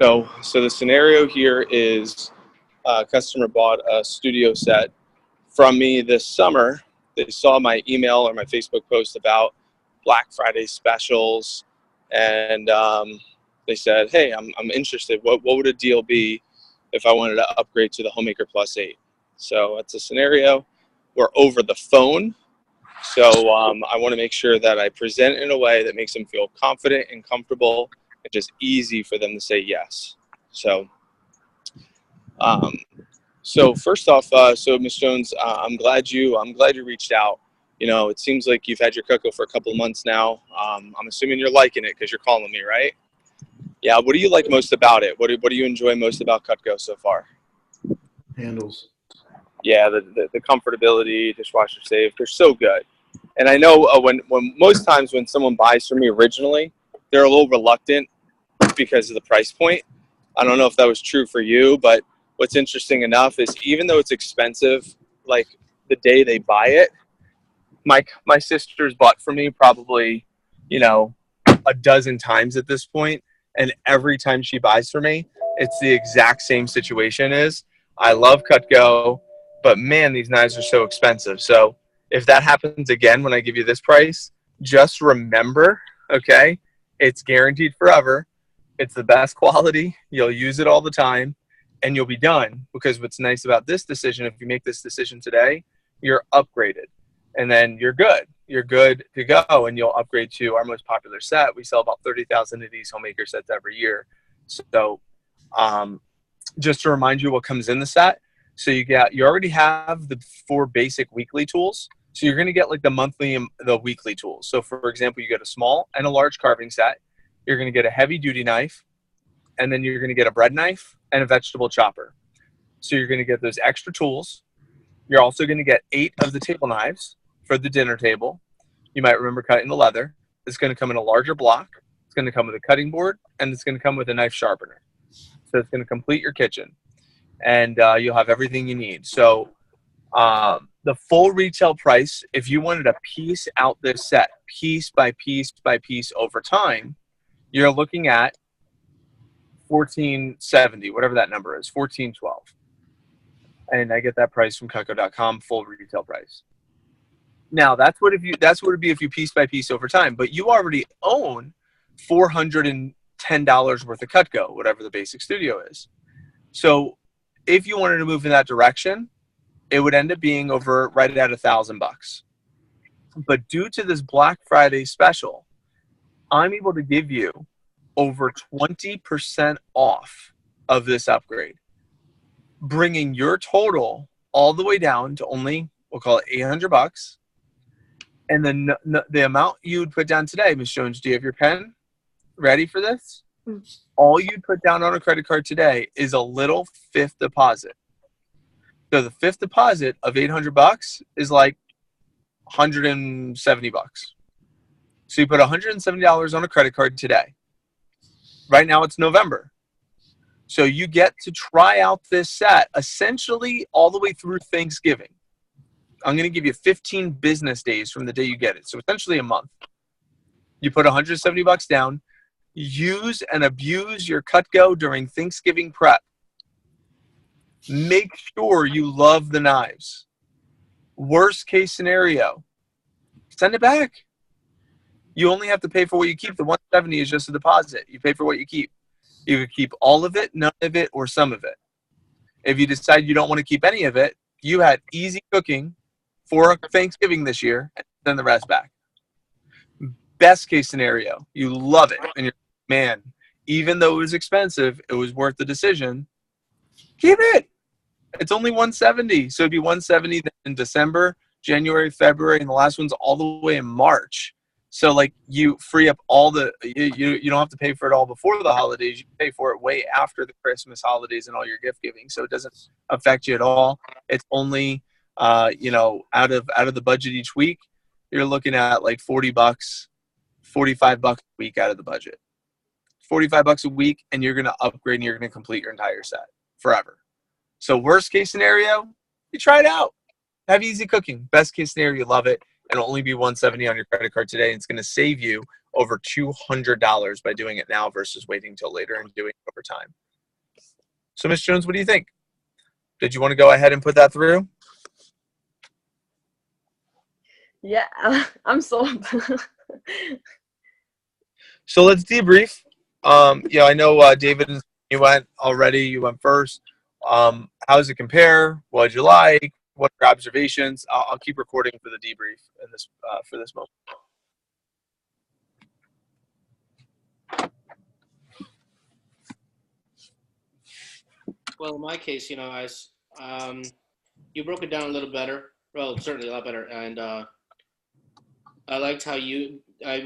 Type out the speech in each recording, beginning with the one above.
So the scenario here is a customer bought a studio set from me this summer. They saw my email or my Facebook post about Black Friday specials, and they said, "Hey, I'm interested. What would a deal be if I wanted to upgrade to the Homemaker Plus 8?" So that's a scenario. We're over the phone, so I want to make sure that I present in a way that makes them feel confident and comfortable, and just easy for them to say yes. So. Um, so first off, so Ms. Jones, I'm glad you reached out. You know, it seems like you've had your Cutco for a couple of months now. I'm assuming you're liking it because you're calling me, right? Yeah. What do you like most about it? What do you enjoy most about Cutco so far? Handles. Yeah, the comfortability, dishwasher safe, they're so good. And I know when most times when someone buys from me originally, they're a little reluctant because of the price point. I don't know if that was true for you, but what's interesting enough is even though it's expensive, like the day they buy it, my sister's bought from me probably, a dozen times at this point, and every time she buys from me, it's the exact same situation. Is I love Cutco, but man, these knives are so expensive. So if that happens again when I give you this price, just remember, okay, it's guaranteed forever. It's the best quality. You'll use it all the time, and you'll be done. Because what's nice about this decision, if you make this decision today, you're upgraded, and then you're good. You're good to go, and you'll upgrade to our most popular set. We sell about 30,000 of these Homemaker sets every year. So just to remind you what comes in the set. So you already have the 4 basic weekly tools. So you're going to get like the monthly and the weekly tools. So for example, you get a small and a large carving set. You're going to get a heavy duty knife, and then you're going to get a bread knife and a vegetable chopper. So you're going to get those extra tools. You're also going to get 8 of the table knives for the dinner table. You might remember cutting the leather. It's going to come in a larger block. It's going to come with a cutting board, and it's going to come with a knife sharpener. So it's going to complete your kitchen, and you'll have everything you need. So the full retail price, if you wanted to piece out this set piece by piece by piece over time, you're looking at $14.70, whatever that number is, $14.12. And I get that price from Cutco.com, full retail price. Now that's what it'd be if you piece by piece over time, but you already own $410 worth of Cutco, whatever the basic studio is. So if you wanted to move in that direction, it would end up being over right at $1,000. But due to this Black Friday special, I'm able to give you over 20% off of this upgrade, bringing your total all the way down to only, we'll call it $800. And then the amount you would put down today, Ms. Jones, do you have your pen ready for this? All you'd put down on a credit card today is a little fifth deposit. So the fifth deposit of $800 is like $170. So you put $170 on a credit card today. Right now it's November. So you get to try out this set essentially all the way through Thanksgiving. I'm going to give you 15 business days from the day you get it. So essentially a month. You put $170 down. Use and abuse your Cutco during Thanksgiving prep. Make sure you love the knives. Worst case scenario, send it back. You only have to pay for what you keep. The $170 is just a deposit. You pay for what you keep. You could keep all of it, none of it, or some of it. If you decide you don't want to keep any of it, you had easy cooking for Thanksgiving this year, and send the rest back. Best case scenario, you love it, and you're, man, even though it was expensive, it was worth the decision. Keep it. It's only $170, so it'd be $170 in December, January, February, and the last one's all the way in March. So like you free up all the you don't have to pay for it all before the holidays. You pay for it way after the Christmas holidays and all your gift giving. So it doesn't affect you at all. It's only out of the budget each week, you're looking at like $40, $45 a week out of the budget. $45 a week, and you're gonna upgrade and you're gonna complete your entire set forever. So worst case scenario, you try it out. Have easy cooking. Best case scenario, you love it. And it'll only be $170 on your credit card today. And it's going to save you over $200 by doing it now versus waiting till later and doing it over time. So, Ms. Jones, what do you think? Did you want to go ahead and put that through? Yeah, I'm sold. So let's debrief. I know David, you went already. You went first. How does it compare? What did you like? What are your observations? I'll keep recording for the debrief in this for this moment. Well, in my case, you broke it down a little better. Well, certainly a lot better. And I liked how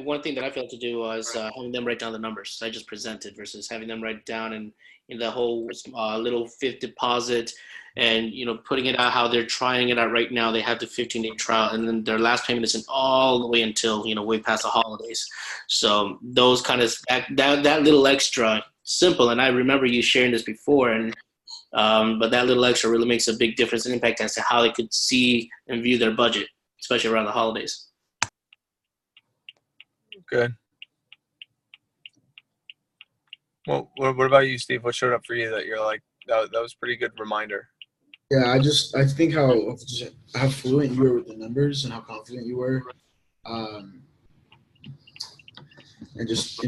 one thing that I failed to do was having them write down the numbers I just presented versus having them write down and in the whole little fifth deposit and, putting it out how they're trying it out right now. They have the 15-day trial and then their last payment isn't all the way until, way past the holidays. So those kind of, that little extra, simple. And I remember you sharing this before and, but that little extra really makes a big difference and impact as to how they could see and view their budget, especially around the holidays. Good. Well, what about you, Steve? What showed up for you that you're like, that was a pretty good reminder? Yeah, I think how fluent you were with the numbers and how confident you were, and just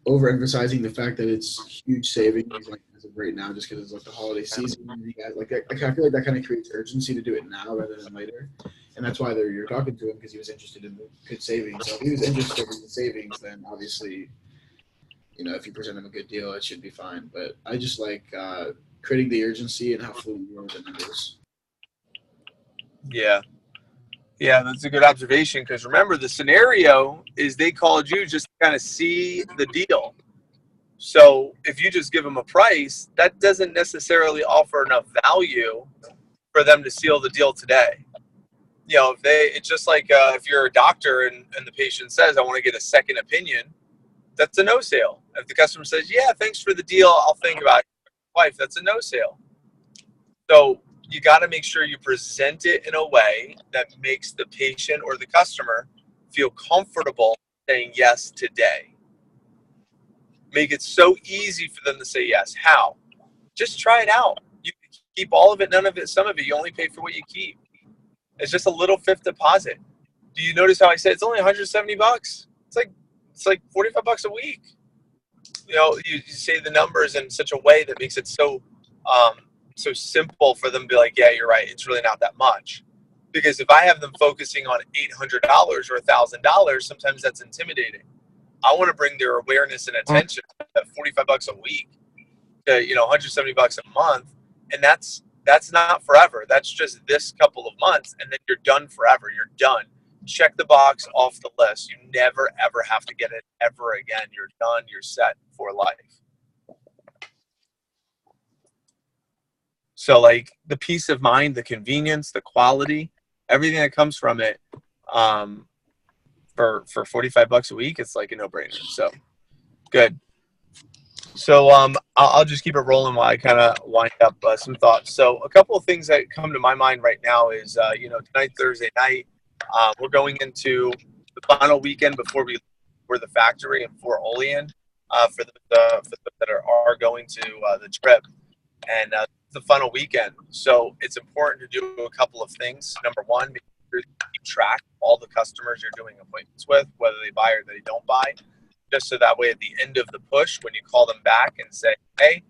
overemphasizing the fact that it's huge savings like as of right now, just because it's like the holiday season. You guys, I feel like that kind of creates urgency to do it now rather than later, and that's why you're talking to him because he was interested in the good savings. So if he was interested in the savings, then obviously, if you present him a good deal, it should be fine. But I just like creating the urgency and how fluent you are with the numbers. Yeah, that's a good observation because remember the scenario is they called you just to kind of see the deal. So if you just give them a price, that doesn't necessarily offer enough value for them to seal the deal today. It's just like if you're a doctor and the patient says, I want to get a second opinion, that's a no sale. If the customer says, yeah, thanks for the deal, I'll think about it with my wife, that's a no sale. So you got to make sure you present it in a way that makes the patient or the customer feel comfortable saying yes today. Make it so easy for them to say yes. How? Just try it out. You can keep all of it, none of it, some of it. You only pay for what you keep. It's just a little fifth deposit. Do you notice how I said it's only $170? It's like $45 a week. You say the numbers in such a way that makes it so simple for them to be like, yeah, you're right. It's really not that much. Because if I have them focusing on $800 or $1,000, sometimes that's intimidating. I want to bring their awareness and attention at $45 a week to $170 a month, and that's not forever. That's just this couple of months, and then you're done forever. You're done. Check the box off the list. You never ever have to get it ever again. You're done. You're set for life. So like the peace of mind, the convenience, the quality, everything that comes from it, for $45 a week, it's like a no-brainer. So good. So I'll just keep it rolling while I kind of wind up some thoughts. So a couple of things that come to my mind right now is tonight, Thursday night, we're going into the final weekend before we leave for the factory and for Olean for the that are going to the trip, and the final weekend. So it's important to do a couple of things. Number one, make sure you keep track of all the customers you're doing appointments with, whether they buy or they don't buy, just so that way at the end of the push, when you call them back and say, hey,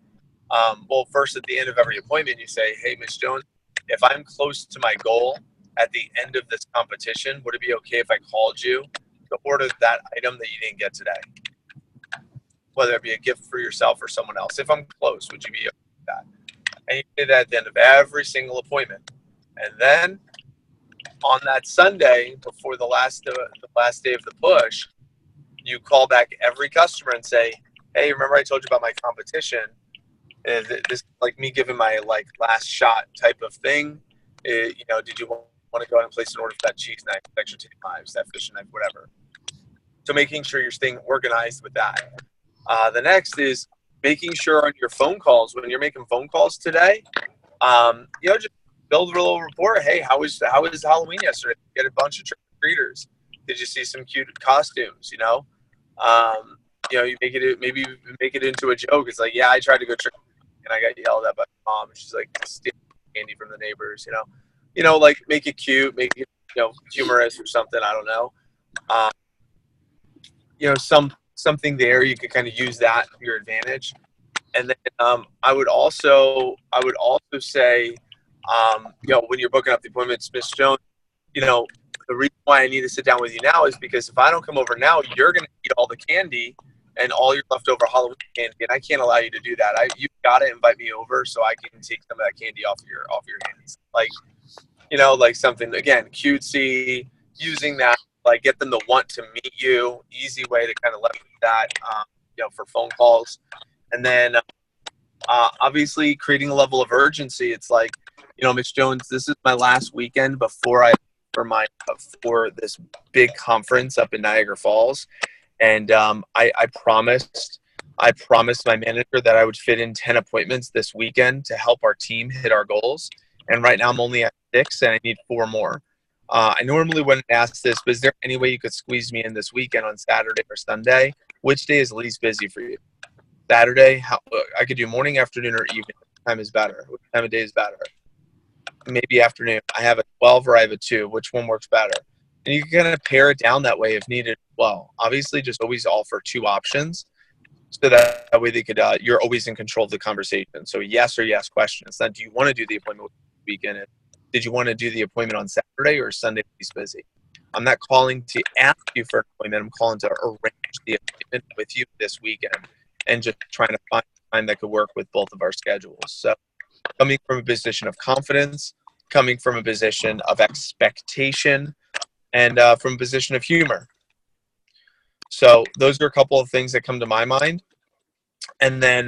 first at the end of every appointment, you say, hey, Ms. Jones, if I'm close to my goal at the end of this competition, would it be okay if I called you to order that item that you didn't get today? Whether it be a gift for yourself or someone else. If I'm close, would you be okay with that? And you do that at the end of every single appointment. And then on that Sunday, before the last day of the push, you call back every customer and say, hey, remember I told you about my competition? This like me giving my last shot type of thing. Did you want to go ahead and place an order for that cheese knife, extra tape knives, that fishing knife, whatever? So making sure you're staying organized with that. The next is making sure on your phone calls, when you're making phone calls today, just build a little report. Hey, how was Halloween yesterday? Get a bunch of trick-or-treaters. Did you see some cute costumes? You maybe make it into a joke. It's like, yeah, I tried to go trick and I got yelled at by my mom. And she's like, steal candy from the neighbors. Like make it cute, make it humorous or something. I don't know. Something there you could kind of use that to your advantage. And then I would also say, when you're booking up the appointments, Miss Jones, the reason why I need to sit down with you now is because if I don't come over now, you're going to eat all the candy and all your leftover Halloween candy, and I can't allow you to do that. You've got to invite me over so I can take some of that candy off your hands. Like something again cutesy, using that, like get them to want to meet you. Easy way to kind of leverage that, for phone calls, and then obviously creating a level of urgency. It's like, Miss Jones, this is my last weekend before for this big conference up in Niagara Falls, and I promised my manager that I would fit in 10 appointments this weekend to help our team hit our goals. And right now I'm only at 6 and I need 4 more. I normally wouldn't ask this, but is there any way you could squeeze me in this weekend on Saturday or Sunday? Which day is least busy for you? Saturday? I could do morning, afternoon, or evening. What time is better? What time of day is better? Maybe afternoon. I have a 12 or I have a 2. Which one works better? And you can kind of pare it down that way if needed. Well, obviously just always offer 2 options. So that way they could, you're always in control of the conversation. So yes or yes questions. Then do you want to do the appointment weekend? And did you want to do the appointment on Saturday or Sunday? He's busy. I'm not calling to ask you for an appointment. I'm calling to arrange the appointment with you this weekend and just trying to find time that could work with both of our schedules. So coming from a position of confidence, coming from a position of expectation, and from a position of humor. So those are a couple of things that come to my mind. And then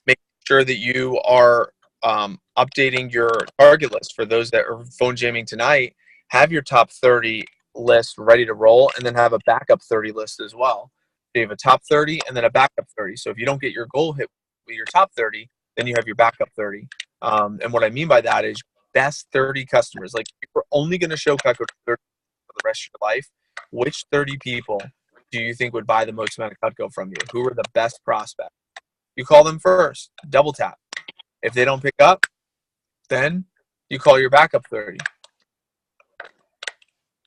make sure that you are updating your target list for those that are phone jamming tonight. Have your top 30 list ready to roll, and then have a backup 30 list as well. So you have a top 30 and then a backup 30. So if you don't get your goal hit with your top 30, then you have your backup 30. And what I mean by that is best 30 customers. Like, if you're only going to show Cutco to 30 for the rest of your life, which 30 people do you think would buy the most amount of Cutco from you? Who are the best prospects? You call them first, double tap. If they don't pick up, then you call your backup 30.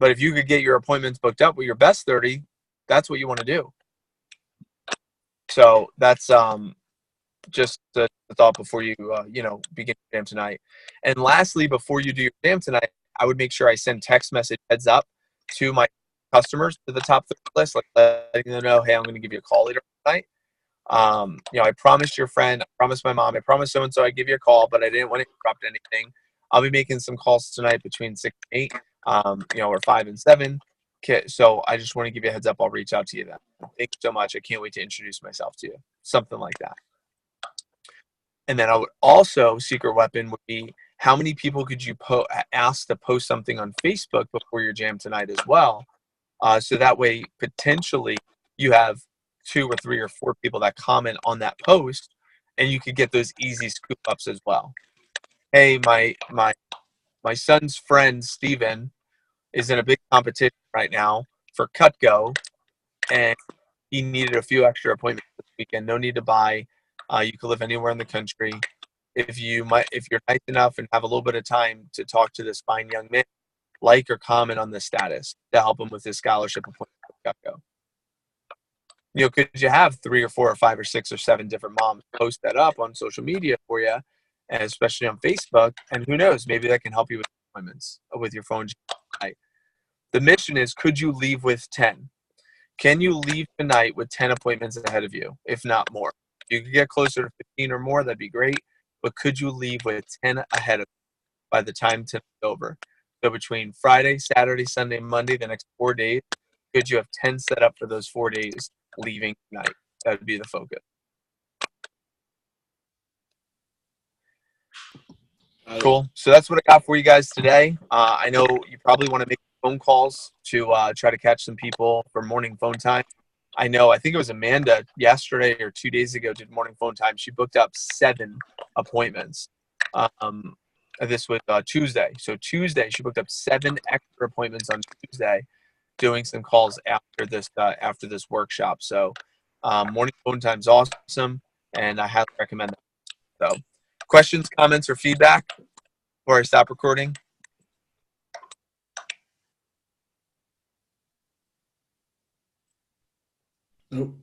But if you could get your appointments booked up with your best 30, that's what you want to do. So that's just the thought before you begin your jam tonight. And lastly, before you do your jam tonight, I would make sure I send text message heads up to my customers to the top 30 list, like letting them know, hey, I'm going to give you a call later tonight. I promised your friend, I promised my mom, I promised so-and-so I'd give you a call, but I didn't want to interrupt anything. I'll be making some calls tonight between 6 and 8, or 5 and 7. Okay, so I just want to give you a heads up. I'll reach out to you then. Thank you so much. I can't wait to introduce myself to you. Something like that. And then I would also, secret weapon would be, how many people could you ask to post something on Facebook before your jam tonight as well? So that way, potentially, you have 2 or 3 or 4 people that comment on that post, and you could get those easy scoop ups as well. Hey, my son's friend Steven is in a big competition right now for Cutco, and he needed a few extra appointments this weekend. No need to buy. You can live anywhere in the country. If you're nice enough and have a little bit of time to talk to this fine young man, like or comment on the status to help him with his scholarship appointment with Cutco. Could you have 3 or 4 or 5 or 6 or 7 different moms post that up on social media for you, and especially on Facebook? And who knows, maybe that can help you with appointments with your phone. The mission is, could you leave with 10? Can you leave tonight with 10 appointments ahead of you, if not more? If you could get closer to 15 or more, that'd be great. But could you leave with 10 ahead of you by the time tonight's over? So between Friday, Saturday, Sunday, Monday, the next 4 days, could you have 10 set up for those 4 days leaving tonight? That would be the focus. Cool. So that's what I got for you guys today. I know you probably want to make phone calls to try to catch some people for morning phone time. I think it was Amanda yesterday or 2 days ago did morning phone time. She booked up 7 appointments. This was Tuesday. So Tuesday, she booked up 7 extra appointments on Tuesday. doing some calls after this workshop. So morning phone time is awesome, and I highly recommend that. So questions, comments, or feedback before I stop recording? Nope.